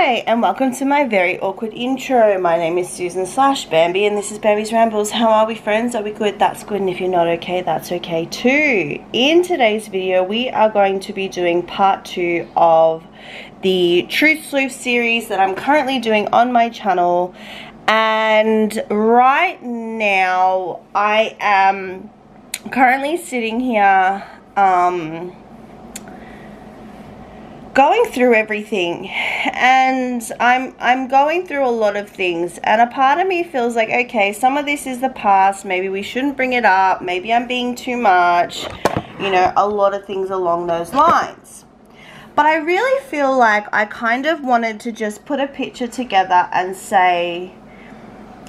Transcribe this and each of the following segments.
Hi, and welcome to my very awkward intro. My name is Susan/Bambi, and this is Bambi's Rambles. How are we, friends? Are we good? That's good, and if you're not okay, that's okay too. In today's video, we are going to be doing part 2 of the Truth Sleuth series that I'm currently doing on my channel. And right now, I am currently sitting here, going through everything, and I'm going through a lot of things, and a part of me feels like, okay, some of this is the past, maybe we shouldn't bring it up, maybe I'm being too much, you know, a lot of things along those lines. But I really feel like I kind of wanted to just put a picture together and say,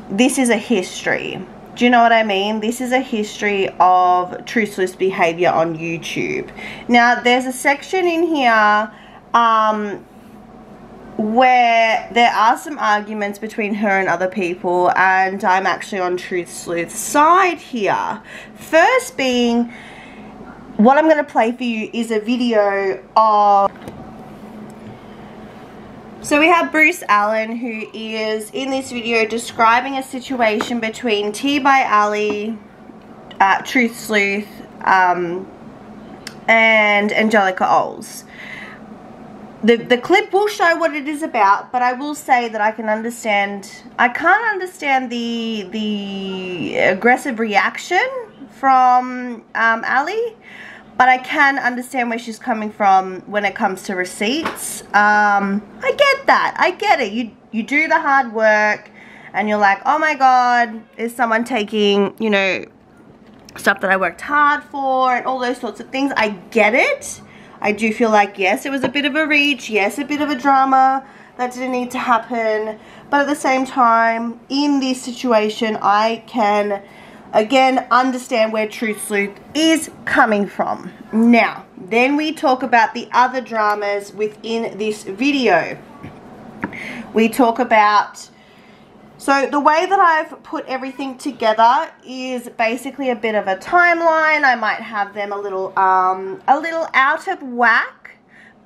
this is a history. Do you know what I mean? This is a history of Truth Sleuth's behavior on YouTube. Now, there's a section in here where there are some arguments between her and other people, and I'm actually on Truth Sleuth's side here. First being, what I'm going to play for you is a video of... So we have Bruce Allen, who is in this video describing a situation between teabyali, Truth Sleuth, and Angelica Oles. The clip will show what it is about, but I will say that I can't understand the aggressive reaction from Ali, but I can understand where she's coming from when it comes to receipts. I get that. I get it. You do the hard work, and you're like, oh my God, is someone taking, you know, stuff that I worked hard for and all those sorts of things. I get it. I do feel like, yes, it was a bit of a reach, yes, a bit of a drama that didn't need to happen, but at the same time, in this situation, I can, again, understand where Truth Sleuth is coming from. Now, then we talk about the other dramas within this video. We talk about... So the way that I've put everything together is basically a bit of a timeline. I might have them a little out of whack,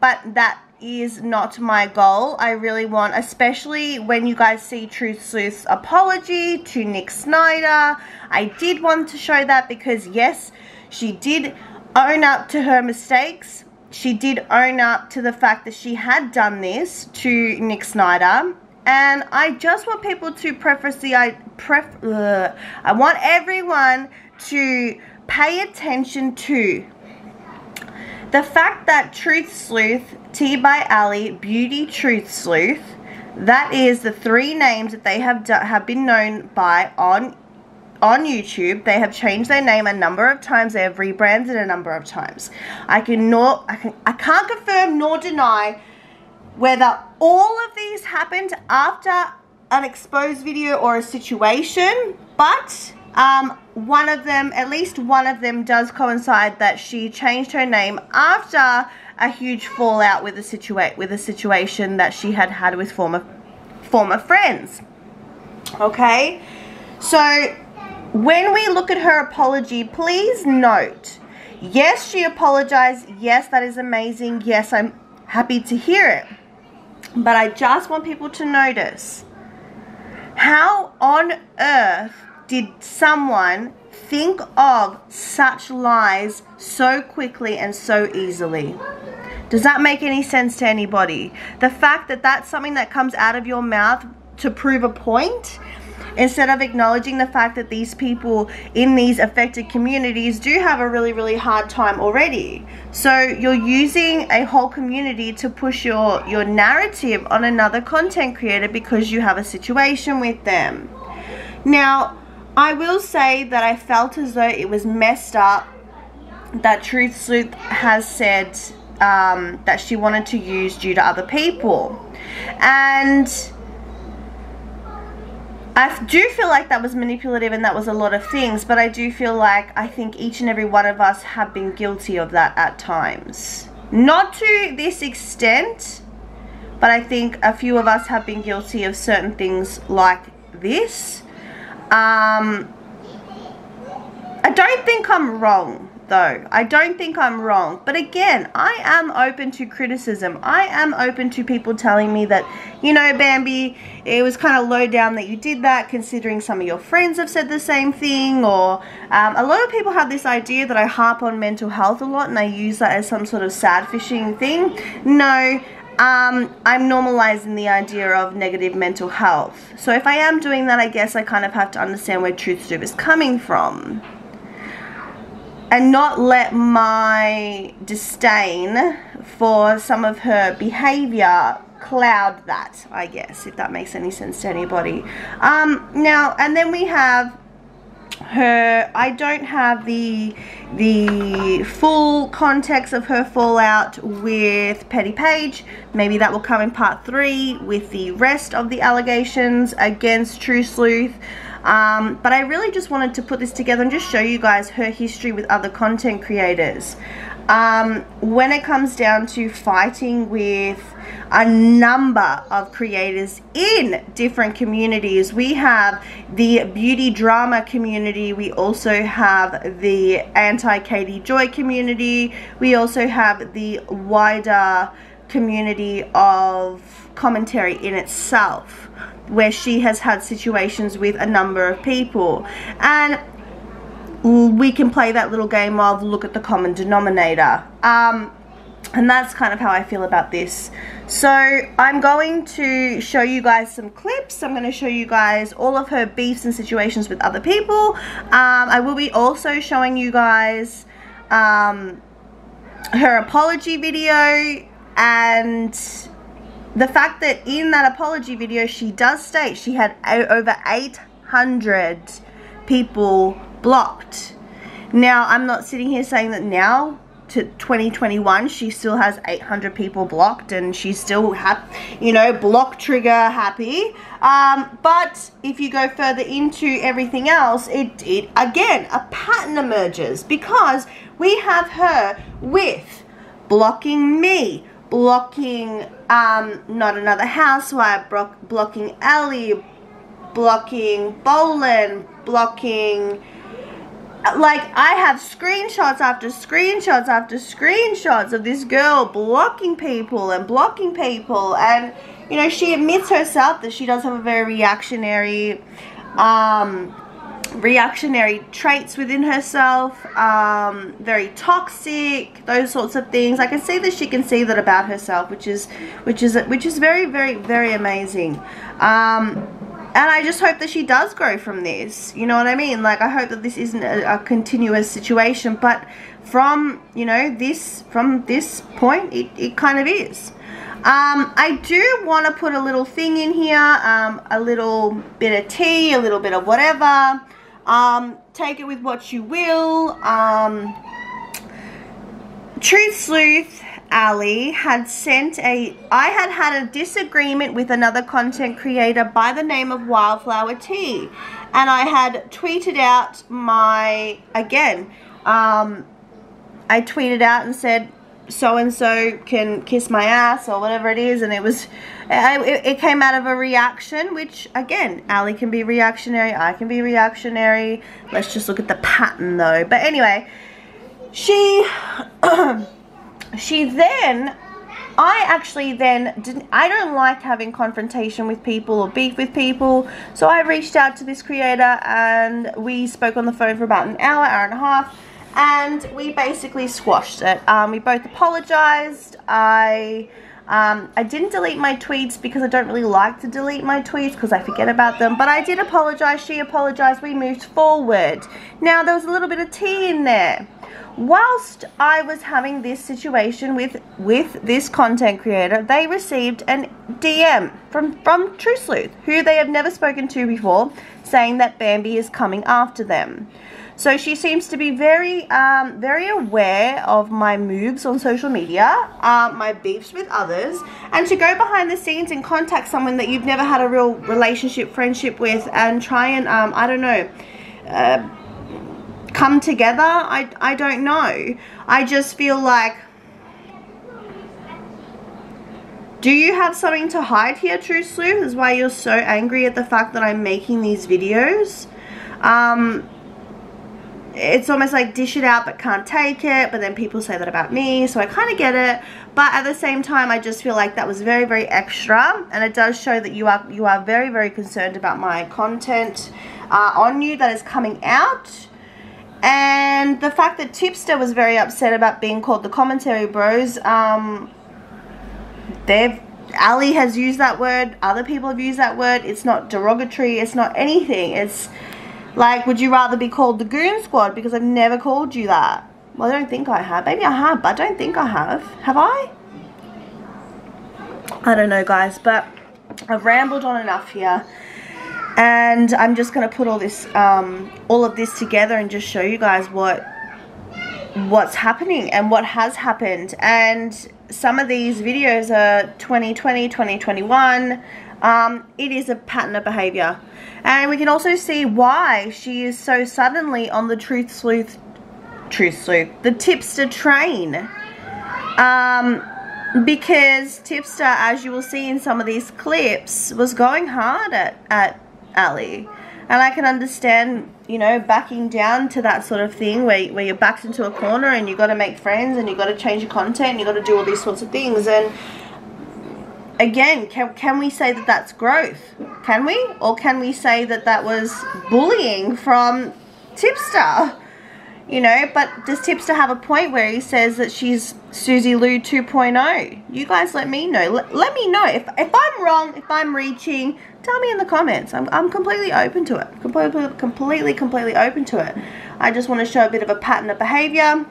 but that is not my goal. I really want, especially when you guys see Truth Sleuth's apology to Nick Snyder, I did want to show that because yes, she did own up to her mistakes. She did own up to the fact that she had done this to Nick Snyder. And I just want people to I want everyone to pay attention to the fact that Truth Sleuth, teabyali, Beauty Truth Sleuth, that is the 3 names that they have been known by on YouTube. They have changed their name a number of times. They have rebranded a number of times. I can't confirm nor deny whether all of these happened after an exposed video or a situation, but one of them, at least one of them, does coincide that she changed her name after a huge fallout with a situation that she had with former friends. Okay, so when we look at her apology, please note, yes, she apologized. Yes, that is amazing. Yes, I'm happy to hear it. But I just want people to notice, how on earth did someone think of such lies so quickly and so easily? Does that make any sense to anybody? The fact that that's something that comes out of your mouth to prove a point, instead of acknowledging the fact that these people in these affected communities do have a really, really hard time already. So you're using a whole community to push your narrative on another content creator because you have a situation with them. Now, I will say that I felt as though it was messed up that Truth Sleuth has said that she wanted to use due to other people. And I do feel like that was manipulative and that was a lot of things, but I do feel like I think each and every one of us have been guilty of that at times. Not to this extent, but I think a few of us have been guilty of certain things like this. I don't think I'm wrong. though. I don't think I'm wrong. But again, I am open to criticism. I am open to people telling me that, you know, Bambi, it was kind of low down that you did that, considering some of your friends have said the same thing. Or a lot of people have this idea that I harp on mental health a lot and I use that as some sort of sad fishing thing. No. I'm normalizing the idea of negative mental health. So if I am doing that, I guess I kind of have to understand where TruthSleuth is coming from. And not let my disdain for some of her behavior cloud that, I guess, if that makes any sense to anybody. Now, and then we have her, I don't have the full context of her fallout with Petty Page. Maybe that will come in part 3 with the rest of the allegations against TruthSleuth. But I really just wanted to put this together and just show you guys her history with other content creators. When it comes down to fighting with a number of creators in different communities, we have the beauty drama community, we also have the anti-Katie Joy community, we also have the wider community of commentary in itself, where she has had situations with a number of people. And we can play that little game of look at the common denominator. And that's kind of how I feel about this. So I'm going to show you guys some clips. I'm going to show you guys all of her beefs and situations with other people. I will be also showing you guys her apology video, and the fact that in that apology video she does state she had over 800 people blocked. Now, I'm not sitting here saying that now to 2021 she still has 800 people blocked and she's still you know, block trigger happy, but if you go further into everything else, it again, a pattern emerges, because we have her with blocking me, blocking Not Another Housewife, blocking Ali, blocking Bolin, blocking, like, I have screenshots after screenshots after screenshots of this girl blocking people, and you know, she admits herself that she does have a very reactionary traits within herself, very toxic, those sorts of things. I can see that she can see that about herself, which is very, very, very amazing. And I just hope that she does grow from this, you know what I mean? Like, I hope that this isn't a continuous situation, but from, you know, from this point, it kind of is. I do want to put a little thing in here, a little bit of tea, a little bit of whatever. Take it with what you will. TruthSleuth Ali had sent I had a disagreement with another content creator by the name of Wildflower Tea, and I had tweeted out I tweeted out and said, so and so can kiss my ass, or whatever it is, and it came out of a reaction, which again, Ali can be reactionary, I can be reactionary. Let's just look at the pattern though. But anyway, she then, I don't like having confrontation with people or beef with people, so I reached out to this creator and we spoke on the phone for about an hour and a half, and we basically squashed it. We both apologized. I didn't delete my tweets because I don't really like to delete my tweets because I forget about them, but I did apologize, she apologized, we moved forward. Now, there was a little bit of tea in there. Whilst I was having this situation with this content creator, they received an DM from TruthSleuth, who they have never spoken to before, saying that Bambi is coming after them. So she seems to be very aware of my moves on social media, my beefs with others, and to go behind the scenes and contact someone that you've never had a real relationship, friendship with, and try and, I don't know, come together. I don't know. I just feel like, do you have something to hide here, TruthSleuth? Is why you're so angry at the fact that I'm making these videos? it's almost like dish it out but can't take it, but then people say that about me, so I kind of get it. But at the same time, I just feel like that was very, very extra, and it does show that you are very, very concerned about my content on you that is coming out. And the fact that Tipster was very upset about being called the commentary bros, Ali has used that word, other people have used that word. It's not derogatory, it's not anything. It's like, would you rather be called the Goon Squad? Because I've never called you that. Well, I don't think I have. Maybe I have, but I don't think I have. Have I? I don't know, guys, but I've rambled on enough here. And I'm just going to put all of this together and just show you guys what's happening and what has happened. And some of these videos are 2020, 2021. It is a pattern of behavior. And we can also see why she is so suddenly on the the Tipster train. Because Tipster, as you will see in some of these clips, was going hard at Ali. And I can understand, you know, backing down to that sort of thing where you're backed into a corner and you've got to make friends and you've got to change your content and you've got to do all these sorts of things. And again, can we say that that's growth? Can we? Or can we say that that was bullying from Tipster? You know, but does Tipster have a point where he says that she's Susie Lou 2.0? You guys let me know. Let me know. If I'm wrong, if I'm reaching, tell me in the comments. I'm completely open to it. Completely open to it. I just want to show a bit of a pattern of behavior.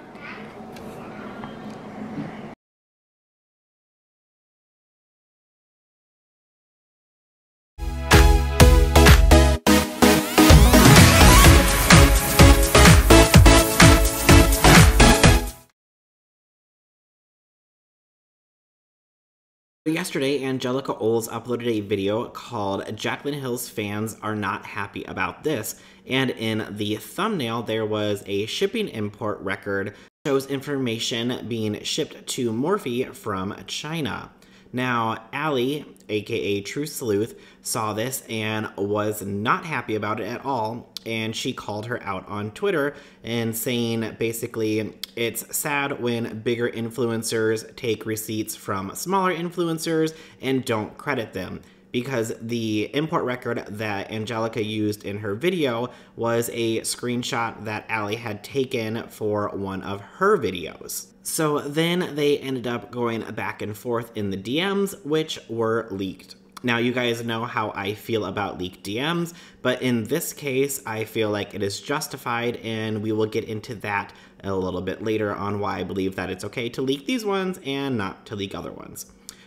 Yesterday, Angelica Oles uploaded a video called Jaclyn Hill's Fans Are Not Happy About This, and in the thumbnail there was a shipping import record that shows information being shipped to Morphe from China. Now, Ali, aka Truth Sleuth, saw this and was not happy about it at all, and she called her out on Twitter and saying basically it's sad when bigger influencers take receipts from smaller influencers and don't credit them, because the import record that Angelica used in her video was a screenshot that Ali had taken for one of her videos. So then they ended up going back and forth in the DMs, which were leaked. Now, you guys know how I feel about leaked DMs, but in this case, I feel like it is justified, and we will get into that a little bit later on why I believe that it's okay to leak these ones and not to leak other ones.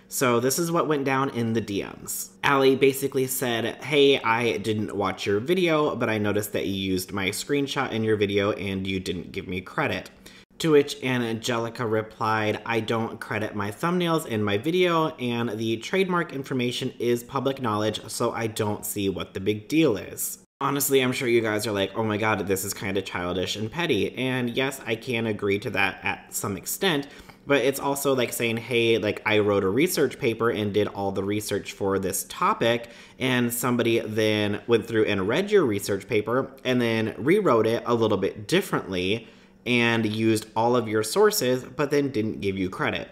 So this is what went down in the DMs. Ali basically said, hey, I didn't watch your video, but I noticed that you used my screenshot in your video and you didn't give me credit. To which Angelica replied, I don't credit my thumbnails in my video, and the trademark information is public knowledge, so I don't see what the big deal is. Honestly, I'm sure you guys are like, oh my god, this is kind of childish and petty, and yes, I can agree to that at some extent, but it's also like saying, hey, like I wrote a research paper and did all the research for this topic, and somebody then went through and read your research paper and then rewrote it a little bit differently and used all of your sources, but then didn't give you credit.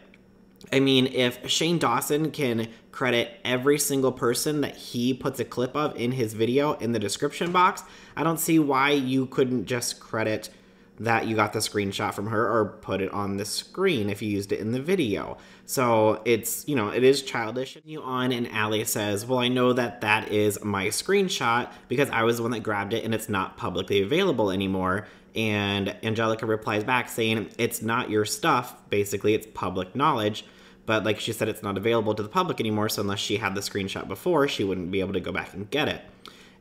I mean, if Shane Dawson can credit every single person that he puts a clip of in his video in the description box, I don't see why you couldn't just credit that you got the screenshot from her or put it on the screen if you used it in the video. So it's, you know, it is childish. And Ali says, well, I know that that is my screenshot because I was the one that grabbed it and it's not publicly available anymore. And Angelica replies back saying, it's not your stuff, basically, it's public knowledge. But like she said, it's not available to the public anymore, so unless she had the screenshot before, she wouldn't be able to go back and get it.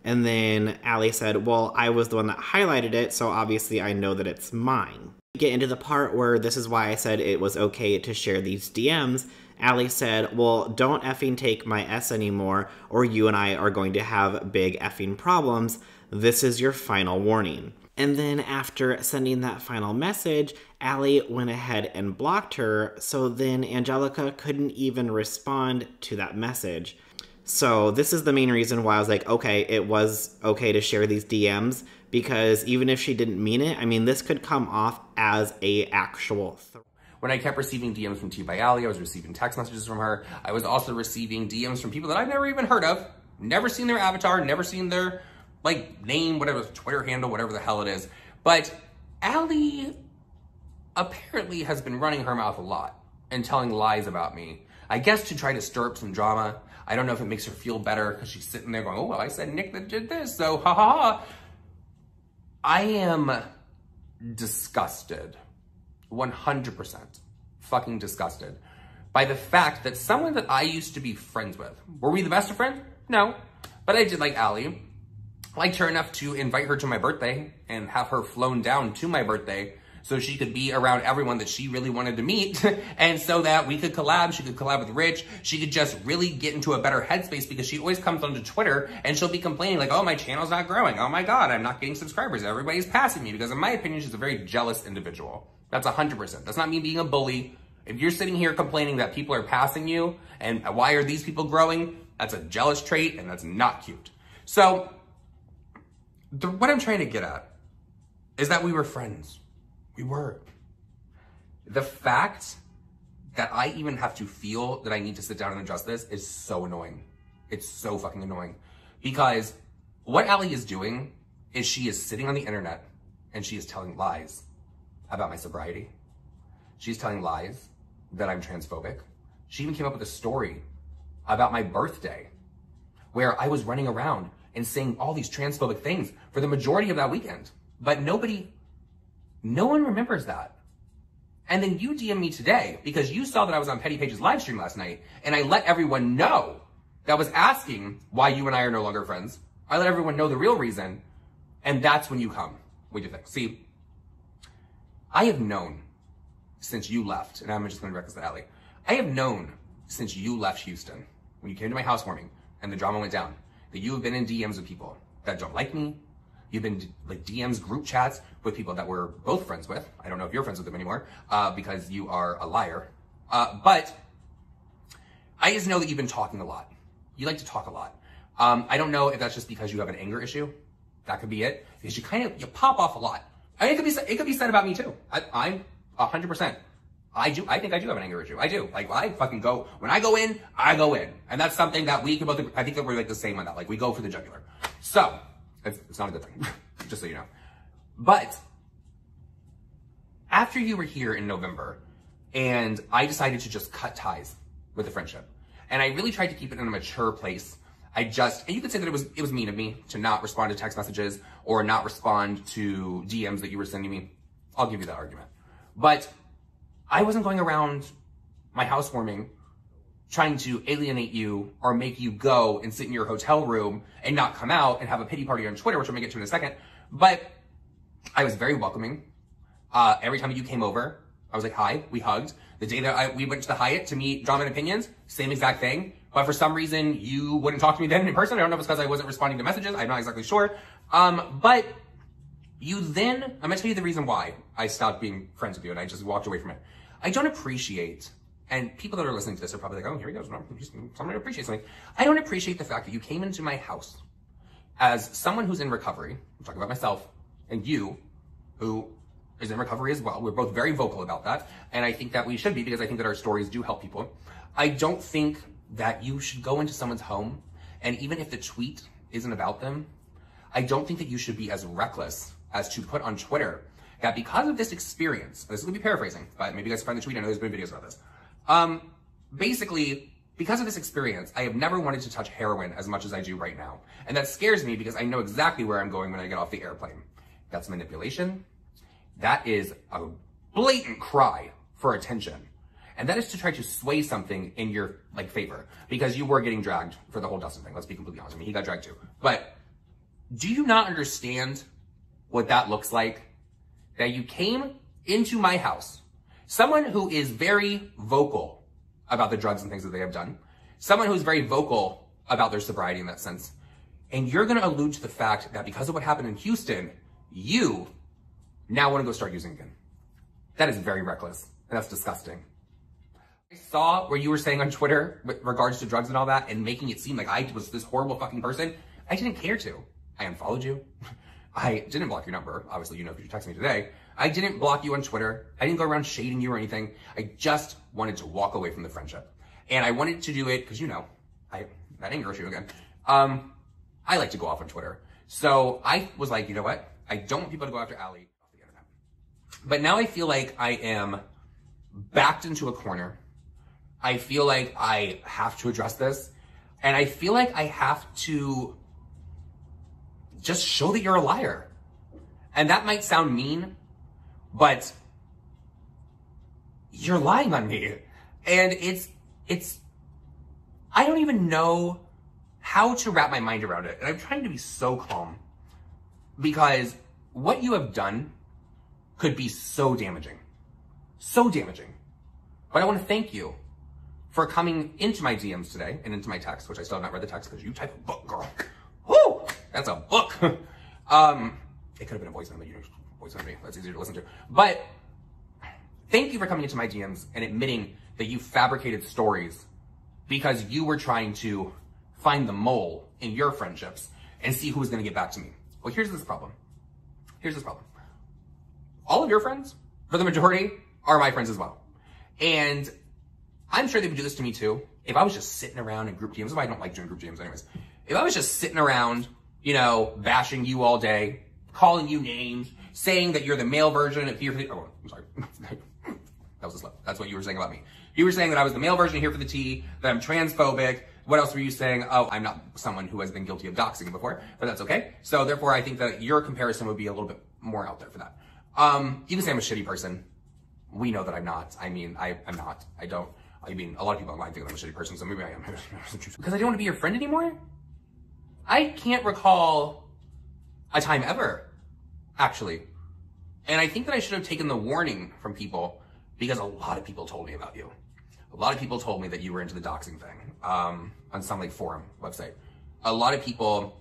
And then Ali said, well, I was the one that highlighted it, so obviously I know that it's mine. We get into the part where this is why I said it was okay to share these DMs. Ali said, well, don't effing take my S anymore, or you and I are going to have big effing problems. This is your final warning. And then after sending that final message, Ali went ahead and blocked her, so then Angelica couldn't even respond to that message. So this is the main reason why I was like, okay, it was okay to share these DMs, because even if she didn't mean it, I mean, this could come off as a actual When I kept receiving DMs from teabyali, I was receiving text messages from her. I was also receiving DMs from people that I've never even heard of, never seen their avatar, never seen their like name, whatever, Twitter handle, whatever the hell it is. But Ali apparently has been running her mouth a lot and telling lies about me. I guess to try to stir up some drama. I don't know if it makes her feel better because she's sitting there going, oh, well, I said Nick that did this, so ha ha ha. I am disgusted, 100% fucking disgusted by the fact that someone that I used to be friends with, were we the best of friends? No, but I did like Ali. Liked her enough to invite her to my birthday and have her flown down to my birthday so she could be around everyone that she really wanted to meet, and so that we could collab. She could collab with Rich. She could just really get into a better headspace, because she always comes onto Twitter and she'll be complaining like, oh, my channel's not growing. Oh my God, I'm not getting subscribers. Everybody's passing me, because in my opinion, she's a very jealous individual. That's 100%. That's not me being a bully. If you're sitting here complaining that people are passing you and why are these people growing, that's a jealous trait and that's not cute. So what I'm trying to get at is that we were friends. We were. The fact that I even have to feel that I need to sit down and address this is so annoying. It's so fucking annoying. Because what Ali is doing is she is sitting on the internet and she is telling lies about my sobriety. She's telling lies that I'm transphobic. She even came up with a story about my birthday where I was running around and saying all these transphobic things for the majority of that weekend. But no one remembers that. And then you DM me today because you saw that I was on Petty Page's live stream last night, and I let everyone know that was asking why you and I are no longer friends. I let everyone know the real reason, and that's when you come. What do you think? See, I have known since you left, and I'm just going to direct this to Ali. I have known since you left Houston, when you came to my housewarming and the drama went down, that you have been in DMs with people that don't like me. You've been like DMs, group chats with people that we're both friends with. I don't know if you're friends with them anymore because you are a liar. But I just know that you've been talking a lot. You like to talk a lot. I don't know if that's just because you have an anger issue. That could be it. Because you pop off a lot. I mean, it could be said about me too. I'm 100%. I think I do have an anger issue. I do. Like, I fucking go, when I go in, I go in. And that's something that we can both, I think that we're like the same on that. Like, we go for the jugular. So, it's not a good thing, just so you know. But, after you were here in November, and I decided to just cut ties with the friendship, and I really tried to keep it in a mature place. And you could say that it was mean of me to not respond to text messages or not respond to DMs that you were sending me. I'll give you that argument. But I wasn't going around my housewarming trying to alienate you or make you go and sit in your hotel room and not come out and have a pity party on Twitter, which I'm gonna get to in a second. But I was very welcoming. Every time you came over, I was like, hi, we hugged. The day that we went to the Hyatt to meet Drama and Opinions, same exact thing. But for some reason, you wouldn't talk to me then in person. I don't know if it's because I wasn't responding to messages. I'm not exactly sure. But you then, I'm gonna tell you the reason why I stopped being friends with you and I just walked away from it. I don't appreciate, and people that are listening to this are probably like, oh, here he goes, somebody appreciates something. I don't appreciate the fact that you came into my house as someone who's in recovery. I'm talking about myself, and you, who is in recovery as well. We're both very vocal about that, and I think that we should be, because I think that our stories do help people. I don't think that you should go into someone's home, and even if the tweet isn't about them, I don't think that you should be as reckless as to put on Twitter that because of this experience, this is going to be paraphrasing, but maybe you guys find the tweet, I know there's been videos about this. Basically, because of this experience, I have never wanted to touch heroin as much as I do right now. And that scares me because I know exactly where I'm going when I get off the airplane. That's manipulation. That is a blatant cry for attention. And that is to try to sway something in your favor, because you were getting dragged for the whole Dustin thing. Let's be completely honest. I mean, he got dragged too. But do you not understand what that looks like? That you came into my house, someone who is very vocal about the drugs and things that they have done, someone who's very vocal about their sobriety in that sense, and you're going to allude to the fact that because of what happened in Houston, you now want to go start using again. That is very reckless, and that's disgusting. I saw where you were saying on Twitter with regards to drugs and all that and making it seem like I was this horrible fucking person. I didn't care to. I unfollowed you. I didn't block your number. Obviously, you know, because you texted me today. I didn't block you on Twitter. I didn't go around shading you or anything. I just wanted to walk away from the friendship. And I wanted to do it because, you know, that anger issue again. I like to go off on Twitter. So I was like, you know what? I don't want people to go after Allie off the internet. But now I feel like I am backed into a corner. I feel like I have to address this. And I feel like I have to just show that you're a liar. And that might sound mean, but you're lying on me. And it's, I don't even know how to wrap my mind around it. And I'm trying to be so calm because what you have done could be so damaging. So damaging. But I want to thank you for coming into my DMs today and into my text, which I still have not read the text because you type a book, girl. Woo! That's a book. It could have been a voice memo, but you know, voice memo, that's easier to listen to. But thank you for coming into my DMs and admitting that you fabricated stories because you were trying to find the mole in your friendships and see who was going to get back to me. Well, here's this problem. Here's this problem. All of your friends, for the majority, are my friends as well. And I'm sure they would do this to me too. If I was just sitting around in group DMs, I don't like doing group DMs anyways. If I was just sitting around, you know, bashing you all day, calling you names, saying that you're the male version of Here for the... Oh, I'm sorry. That was a slip. That's what you were saying about me. You were saying that I was the male version of Here for the Tea, that I'm transphobic. What else were you saying? Oh, I'm not someone who has been guilty of doxing before, but that's okay. So therefore, I think that your comparison would be a little bit more out there for that. You can say I'm a shitty person. We know that I'm not. I mean, I'm not. I don't. I mean, a lot of people online think that I'm a shitty person, so maybe I am. Because I don't want to be your friend anymore? I can't recall a time ever, actually. And I think that I should have taken the warning from people because a lot of people told me about you. A lot of people told me that you were into the doxing thing on some like forum website. A lot of people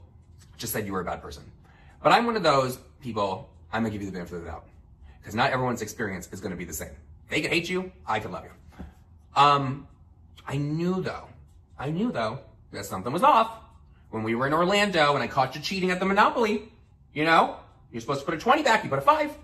just said you were a bad person. But I'm one of those people, I'm going to give you the benefit of the doubt. Because not everyone's experience is going to be the same. They could hate you, I could love you. I knew though that something was off when we were in Orlando and I caught you cheating at the Monopoly. You know, you're supposed to put a 20 back, you put a 5.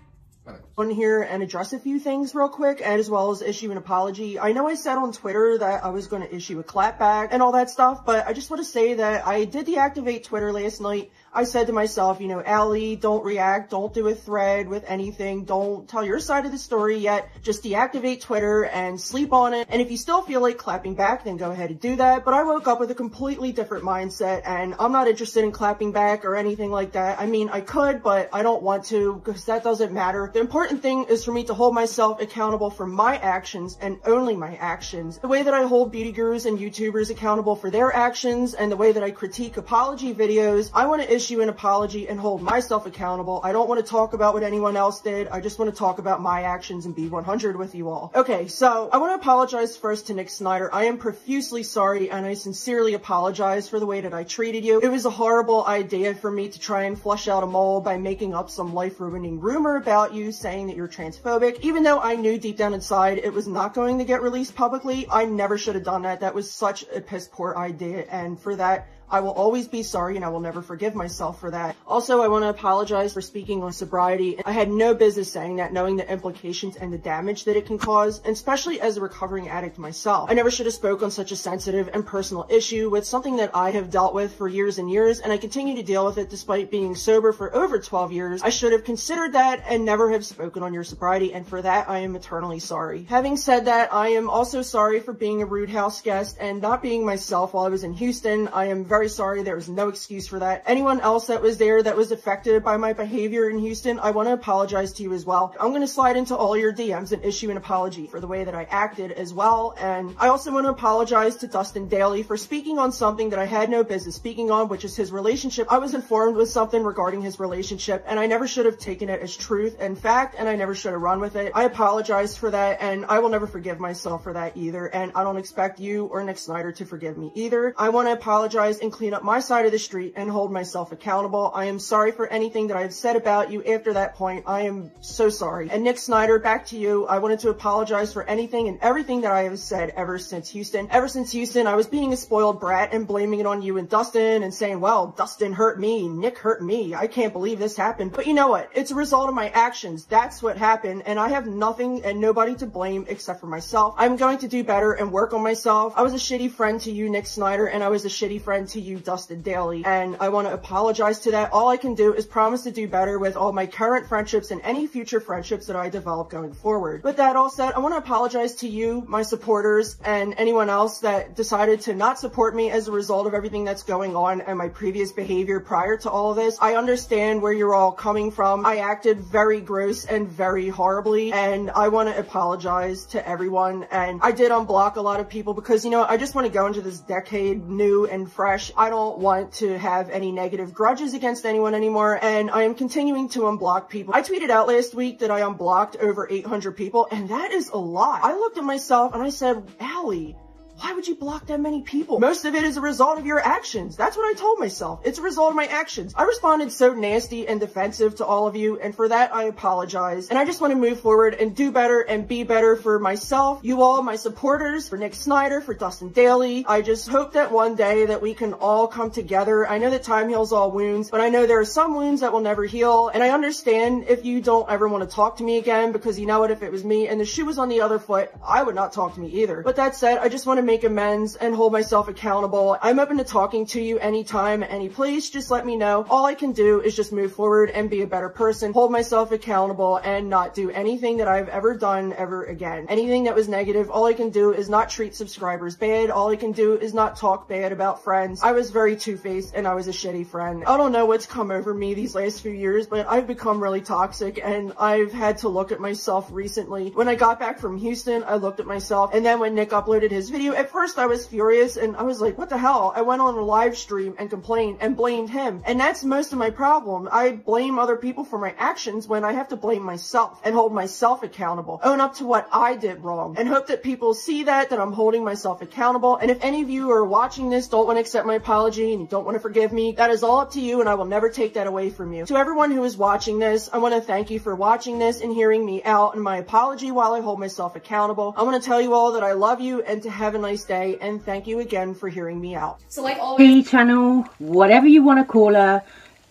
On here and address a few things real quick, as well as issue an apology. I know I said on Twitter that I was going to issue a clapback and all that stuff, but I just want to say that I did deactivate Twitter last night. I said to myself, you know, Allie, don't react, don't do a thread with anything, don't tell your side of the story yet, just deactivate Twitter and sleep on it. And if you still feel like clapping back, then go ahead and do that. But I woke up with a completely different mindset, and I'm not interested in clapping back or anything like that. I mean, I could, but I don't want to, because that doesn't matter. The important thing is for me to hold myself accountable for my actions and only my actions. The way that I hold beauty gurus and YouTubers accountable for their actions and the way that I critique apology videos, I want to issue an apology and hold myself accountable. I don't want to talk about what anyone else did. I just want to talk about my actions and be 100 with you all. Okay, so I want to apologize first to Nick Snyder. I am profusely sorry and I sincerely apologize for the way that I treated you. It was a horrible idea for me to try and flush out a mole by making up some life-ruining rumor about you saying that you're transphobic. Even though I knew deep down inside it was not going to get released publicly, I never should have done that. That was such a piss poor idea, and for that, I will always be sorry and I will never forgive myself for that. Also, I want to apologize for speaking on sobriety. I had no business saying that, knowing the implications and the damage that it can cause, and especially as a recovering addict myself. I never should have spoke on such a sensitive and personal issue with something that I have dealt with for years and years, and I continue to deal with it despite being sober for over 12 years. I should have considered that and never have spoken on your sobriety, and for that, I am eternally sorry. Having said that, I am also sorry for being a rude house guest and not being myself while I was in Houston. I am very sorry. There was no excuse for that. Anyone else that was there that was affected by my behavior in Houston, I want to apologize to you as well. I'm going to slide into all your DMs and issue an apology for the way that I acted as well. And I also want to apologize to Dustin Daly for speaking on something that I had no business speaking on, which is his relationship. I was informed with something regarding his relationship and I never should have taken it as truth and fact, and I never should have run with it. I apologize for that, and I will never forgive myself for that either. And I don't expect you or Nick Snyder to forgive me either. I want to apologize in clean up my side of the street and hold myself accountable. I am sorry for anything that I've said about you after that point. I am so sorry. And Nick Snyder, back to you. I wanted to apologize for anything and everything that I have said ever since Houston. Ever since Houston, I was being a spoiled brat and blaming it on you and Dustin and saying, well, Dustin hurt me, Nick hurt me. I can't believe this happened. But you know what? It's a result of my actions. That's what happened. And I have nothing and nobody to blame except for myself. I'm going to do better and work on myself. I was a shitty friend to you, Nick Snyder, and I was a shitty friend to you, Dustin Daly. And I want to apologize to that. All I can do is promise to do better with all my current friendships and any future friendships that I develop going forward. With that all said, I want to apologize to you, my supporters, and anyone else that decided to not support me as a result of everything that's going on and my previous behavior prior to all of this. I understand where you're all coming from. I acted very gross and very horribly, and I want to apologize to everyone. And I did unblock a lot of people because, you know, I just want to go into this decade new and fresh. I don't want to have any negative grudges against anyone anymore, and I am continuing to unblock people. I tweeted out last week that I unblocked over 800 people, and that is a lot. I looked at myself and I said, Allie, why would you block that many people? Most of it is a result of your actions. That's what I told myself. It's a result of my actions. I responded so nasty and defensive to all of you, and for that, I apologize. And I just want to move forward and do better and be better for myself, you all, my supporters, for Nick Snyder, for Dustin Daly. I just hope that one day that we can all come together. I know that time heals all wounds, but I know there are some wounds that will never heal, and I understand if you don't ever want to talk to me again, because you know what, if it was me and the shoe was on the other foot, I would not talk to me either. But that said, I just want to make amends and hold myself accountable. I'm open to talking to you anytime, any place. Just let me know. All I can do is just move forward and be a better person, hold myself accountable, and not do anything that I've ever done ever again. Anything that was negative, all I can do is not treat subscribers bad. All I can do is not talk bad about friends. I was very two-faced and I was a shitty friend. I don't know what's come over me these last few years, but I've become really toxic, and I've had to look at myself recently. When I got back from Houston, I looked at myself, and then when Nick uploaded his video, at first I was furious and I was like, what the hell? I went on a live stream and complained and blamed him. And that's most of my problem. I blame other people for my actions when I have to blame myself and hold myself accountable. Own up to what I did wrong and hope that people see that I'm holding myself accountable. And if any of you are watching this, don't want to accept my apology and you don't want to forgive me, that is all up to you, and I will never take that away from you. To everyone who is watching this, I want to thank you for watching this and hearing me out and my apology while I hold myself accountable. I want to tell you all that I love you and to have a nice day. And thank you again for hearing me out. So like always, channel, whatever you want to call her,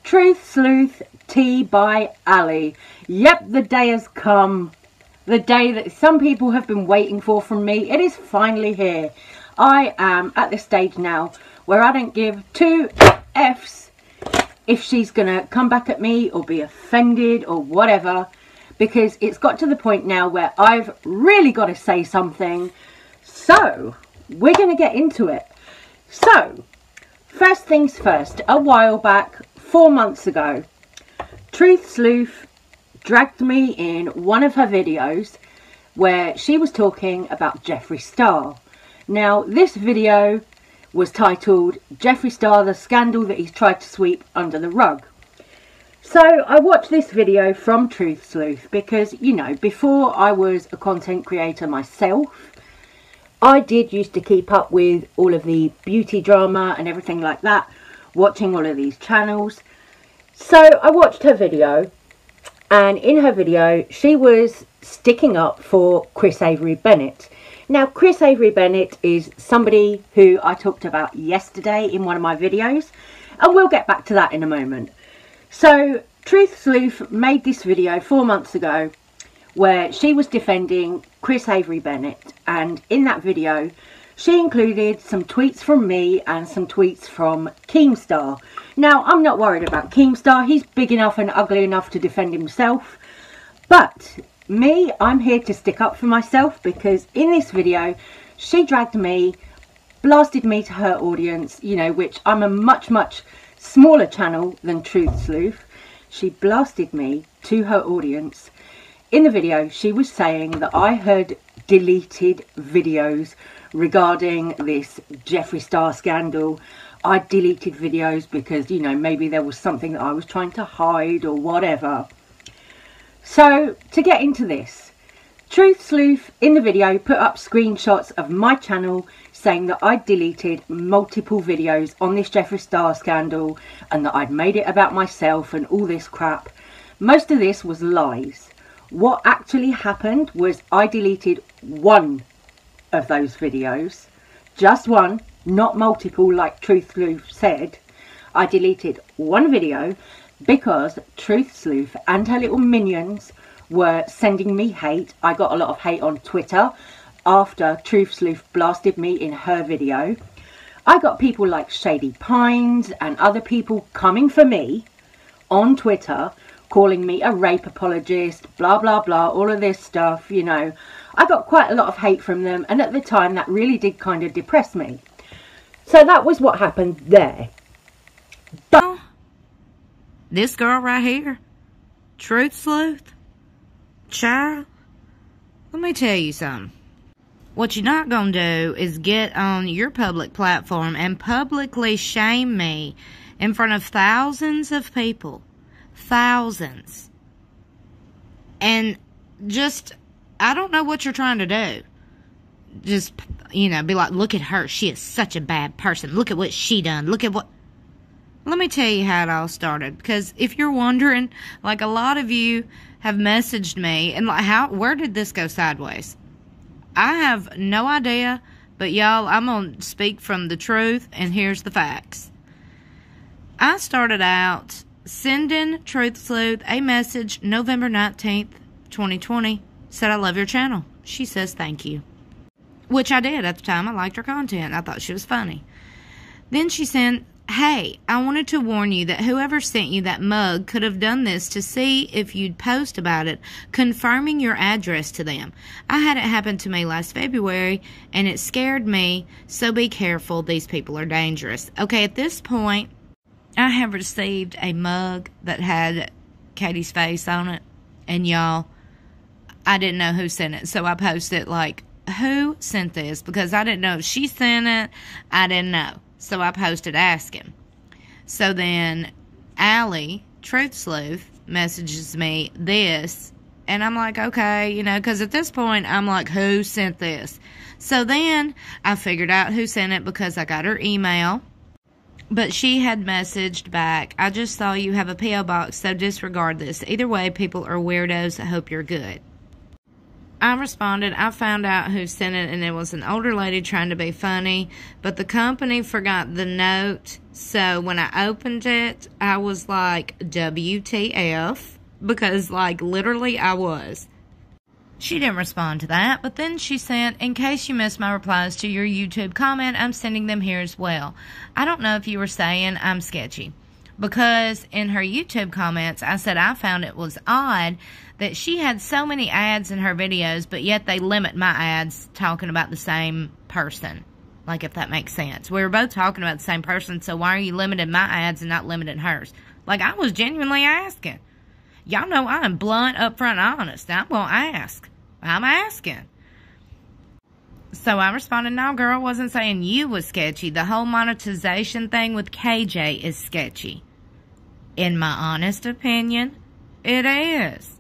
Truth Sleuth teabyali. Yep, the day has come. The day that some people have been waiting for from me. It is finally here. I am at the stage now where I don't give two F's if she's gonna come back at me or be offended or whatever, because it's got to the point now where I've really got to say something. So we're going to get into it. So, first things first, a while back, 4 months ago, Truth Sleuth dragged me in one of her videos where she was talking about Jeffree Star. Now, this video was titled Jeffree Star, the scandal that he's tried to sweep under the rug. So, I watched this video from Truth Sleuth because, you know, before I was a content creator myself, I did used to keep up with all of the beauty drama and everything like that, watching all of these channels. So I watched her video, and in her video she was sticking up for Chris Avery Bennett. Now, Chris Avery Bennett is somebody who I talked about yesterday in one of my videos, and we'll get back to that in a moment. So Truth Sleuth made this video 4 months ago where she was defending Chris Avery Bennett, and in that video she included some tweets from me and some tweets from Keemstar. Now, I'm not worried about Keemstar. He's big enough and ugly enough to defend himself, but me, I'm here to stick up for myself, because in this video she dragged me, blasted me to her audience, you know, which I'm a much smaller channel than Truth Sleuth. She blasted me to her audience. In the video, she was saying that I had deleted videos regarding this Jeffree Star scandal. I deleted videos because, you know, maybe there was something that I was trying to hide or whatever. So, to get into this, Truth Sleuth in the video put up screenshots of my channel saying that I'd deleted multiple videos on this Jeffree Star scandal and that I'd made it about myself and all this crap. Most of this was lies. What actually happened was I deleted one of those videos. Just one, not multiple like Truth Sleuth said. I deleted one video because Truth Sleuth and her little minions were sending me hate. I got a lot of hate on Twitter after Truth Sleuth blasted me in her video. I got people like Shady Pines and other people coming for me on Twitter, calling me a rape apologist, blah blah blah, all of this stuff, you know. I got quite a lot of hate from them, and at the time that really did kind of depress me. So that was what happened there. But this girl right here, Truth Sleuth, child, let me tell you something. What you're not going to do is get on your public platform and publicly shame me in front of thousands of people. Thousands. And just, I don't know what you're trying to do. Just, you know, be like, look at her. She is such a bad person. Look at what she done. Look at what... Let me tell you how it all started. Because if you're wondering, like a lot of you have messaged me, and like, where did this go sideways? I have no idea, but y'all, I'm going to speak from the truth, and here's the facts. I started out sending Truth Sleuth a message November 19th, 2020, said, I love your channel. She says, thank you. Which I did at the time. I liked her content. I thought she was funny. Then she sent, hey, I wanted to warn you that whoever sent you that mug could have done this to see if you'd post about it, confirming your address to them. I had it happen to me last February, and it scared me, so be careful. These people are dangerous. Okay, at this point, I have received a mug that had Katie's face on it, and y'all, I didn't know who sent it, so I posted, like, who sent this? Because I didn't know if she sent it. I didn't know. So I posted asking. So then Allie, Truth Sleuth, messages me this. And I'm like, okay, you know, because at this point, I'm like, who sent this? So then I figured out who sent it because I got her email. But she had messaged back, I just saw you have a P.O. box, so disregard this. Either way, people are weirdos. I hope you're good. I responded, I found out who sent it, and it was an older lady trying to be funny, but the company forgot the note, so when I opened it, I was like, WTF, because, like, literally I was. She didn't respond to that, but then she sent, in case you missed my replies to your YouTube comment, I'm sending them here as well. I don't know if you were saying I'm sketchy, because in her YouTube comments, I said I found it was odd that she had so many ads in her videos, but yet they limit my ads talking about the same person. Like, if that makes sense. We were both talking about the same person, so why are you limiting my ads and not limiting hers? Like, I was genuinely asking. Y'all know I'm blunt, upfront, honest. I'm going to ask. I'm asking. So I responded, no, girl, I wasn't saying you was sketchy. The whole monetization thing with KJ is sketchy. In my honest opinion, it is.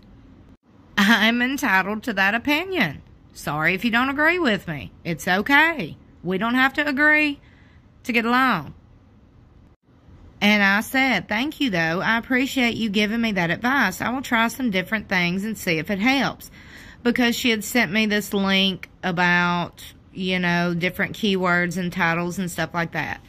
I'm entitled to that opinion. Sorry if you don't agree with me. It's okay. We don't have to agree to get along. And I said, thank you, though. I appreciate you giving me that advice. I will try some different things and see if it helps. Because she had sent me this link about, you know, different keywords and titles and stuff like that.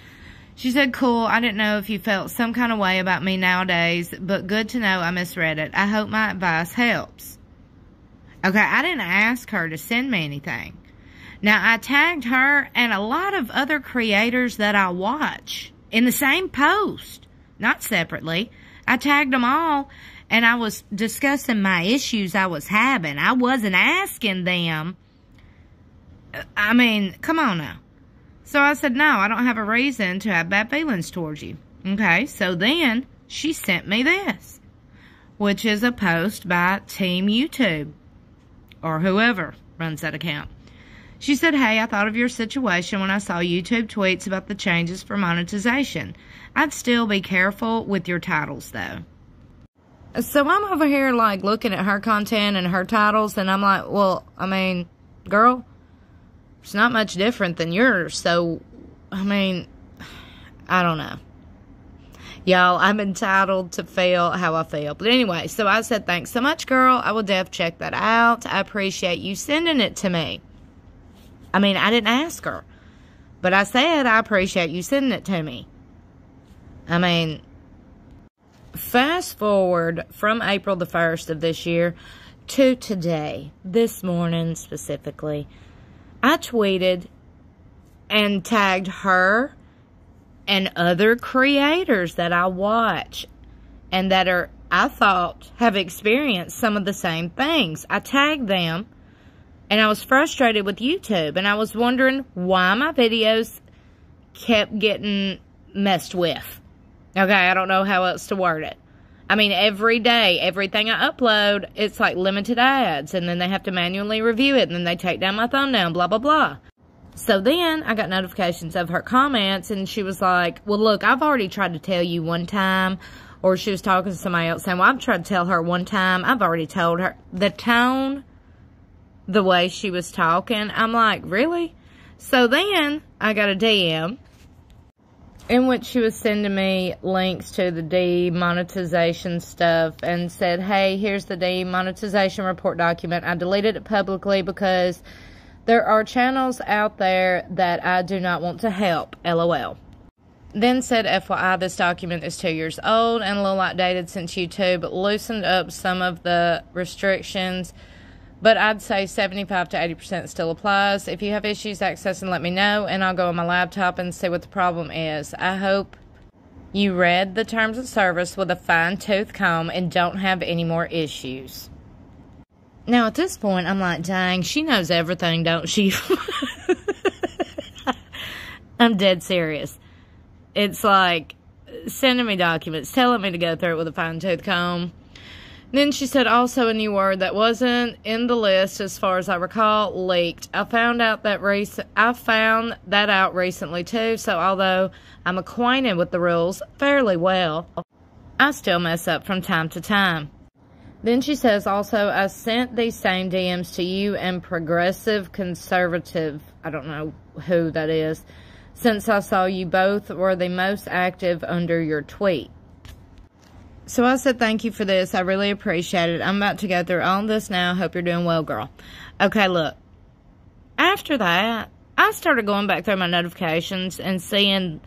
She said, cool, I didn't know if you felt some kind of way about me nowadays, but good to know I misread it. I hope my advice helps. Okay, I didn't ask her to send me anything. Now, I tagged her and a lot of other creators that I watch in the same post, not separately. I tagged them all, and I was discussing my issues I was having. I wasn't asking them. I mean, come on now. So I said, no, I don't have a reason to have bad feelings towards you. Okay, so then she sent me this, which is a post by Team YouTube, or whoever runs that account. She said, hey, I thought of your situation when I saw YouTube tweets about the changes for monetization. I'd still be careful with your titles, though. So I'm over here, like, looking at her content and her titles, and I'm like, well, I mean, girl, it's not much different than yours, so, I mean, I don't know. Y'all, I'm entitled to feel how I feel. But anyway, so I said, thanks so much, girl. I will check that out. I appreciate you sending it to me. I mean, I didn't ask her. But I said, I appreciate you sending it to me. I mean, fast forward from April the 1st of this year to today, this morning specifically, I tweeted and tagged her and other creators that I watch and that are, I thought, have experienced some of the same things. I tagged them, and I was frustrated with YouTube, and I was wondering why my videos kept getting messed with. Okay, I don't know how else to word it. I mean, every day, everything I upload, it's like limited ads, and then they have to manually review it, and then they take down my thumbnail, and blah, blah, blah. So then I got notifications of her comments, and she was like, well, look, I've already tried to tell you one time. Or she was talking to somebody else saying, well, I've tried to tell her one time. I've already told her. The tone, the way she was talking, I'm like, really? So then I got a DM in which she was sending me links to the demonetization stuff and said, hey, here's the demonetization report document. I deleted it publicly because there are channels out there that I do not want to help, LOL. Then said, FYI, this document is 2 years old and a little outdated since YouTube loosened up some of the restrictions, but I'd say 75 to 80% still applies. If you have issues accessing, let me know, and I'll go on my laptop and see what the problem is. I hope you read the terms of service with a fine-tooth comb and don't have any more issues. Now, at this point, I'm like, dang, she knows everything, don't she? I'm dead serious. It's like sending me documents, telling me to go through it with a fine-tooth comb. Then she said, also a new word that wasn't in the list, as far as I recall, leaked. I found that out recently, too, so although I'm acquainted with the rules fairly well, I still mess up from time to time. Then she says, also, I sent these same DMs to you and Progressive Conservative, I don't know who that is, since I saw you both were the most active under your tweet. So I said, thank you for this. I really appreciate it. I'm about to go through all this now. Hope you're doing well, girl. Okay, look. After that, I started going back through my notifications and seeing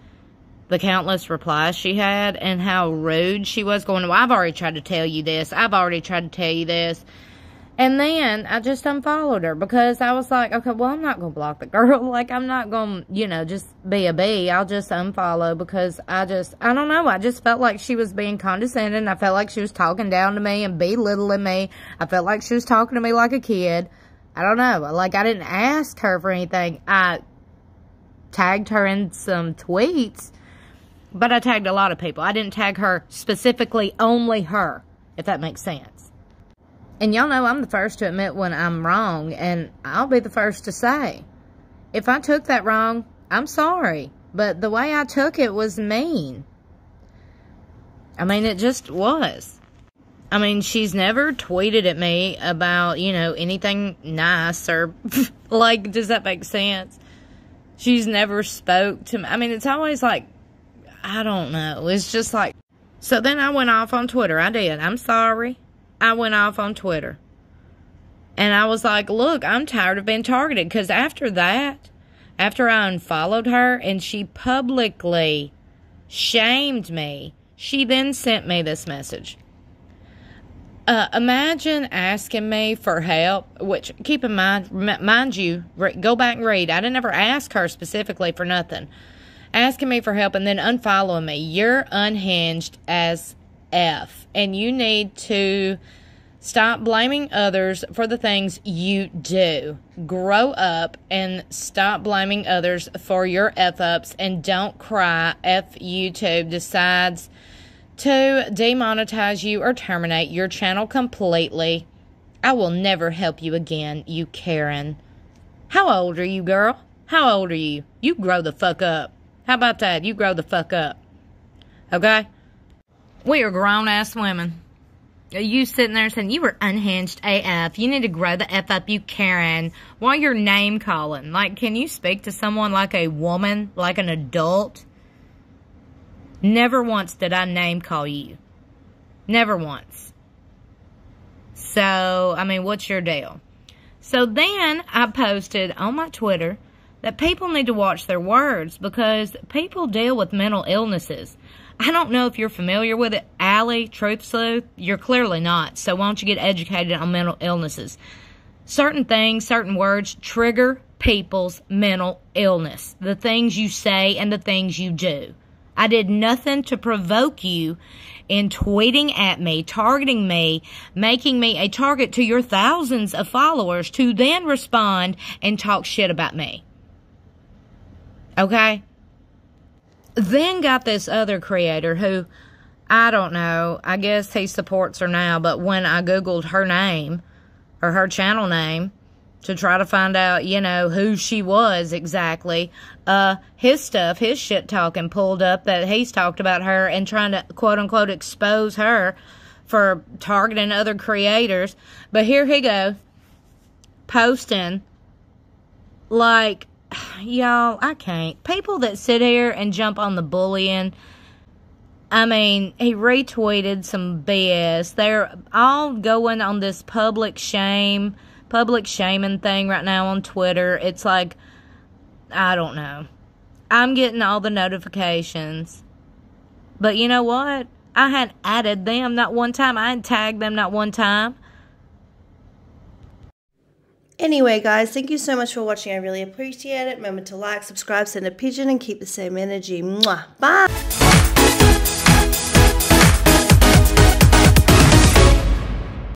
the countless replies she had and how rude she was, going, well, I've already tried to tell you this. I've already tried to tell you this. And then I just unfollowed her because I was like, okay, well, I'm not going to block the girl. Like, I'm not going to, you know, just be a bee. I'll just unfollow because I don't know. I just felt like she was being condescending. I felt like she was talking down to me and belittling me. I felt like she was talking to me like a kid. I don't know. Like, I didn't ask her for anything. I tagged her in some tweets, but I tagged a lot of people. I didn't tag her specifically, only her, if that makes sense. And y'all know I'm the first to admit when I'm wrong, and I'll be the first to say, if I took that wrong, I'm sorry. But the way I took it was mean. I mean, it just was. I mean, she's never tweeted at me about, you know, anything nice or, like, does that make sense? She's never spoke to me. I mean, it's always like, I don't know. It's just like, so then I went off on Twitter. I did. I'm sorry. I went off on Twitter. And I was like, look, I'm tired of being targeted. Because after that, after I unfollowed her and she publicly shamed me, she then sent me this message. Imagine asking me for help, which, keep in mind you, go back and read. I didn't ever ask her specifically for nothing. Asking me for help and then unfollowing me. You're unhinged as F. And you need to stop blaming others for the things you do. Grow up and stop blaming others for your F-ups and don't cry if YouTube decides to demonetize you or terminate your channel completely. I will never help you again, you Karen. How old are you, girl? How old are you? You grow the fuck up. How about that? You grow the fuck up. Okay? We are grown-ass women. You sitting there saying you were unhinged AF. You need to grow the F up, you Karen. While you're name calling. Like, can you speak to someone like a woman, like an adult? Never once did I name call you. Never once. So, I mean, what's your deal? So then I posted on my Twitter that people need to watch their words because people deal with mental illnesses. I don't know if you're familiar with it. Allie, Truth Sleuth, you're clearly not. So why don't you get educated on mental illnesses? Certain things, certain words trigger people's mental illness. The things you say and the things you do. I did nothing to provoke you in tweeting at me, targeting me, making me a target to your thousands of followers to then respond and talk shit about me. Okay? Then got this other creator who, I don't know, I guess he supports her now, but when I Googled her name, or her channel name, to try to find out, you know, who she was exactly, his stuff, his shit talking pulled up that he's talked about her and trying to, quote-unquote, expose her for targeting other creators. But here he goes, posting, like, y'all, I can't. People that sit here and jump on the bullying, I mean, he retweeted some BS. They're all going on this public shaming thing right now on Twitter. It's like, I don't know. I'm getting all the notifications. But you know what? I hadn't added them not one time. I hadn't tagged them not one time. Anyway, guys, thank you so much for watching. I really appreciate it. Remember to like, subscribe, send a pigeon, and keep the same energy. Mwah. Bye.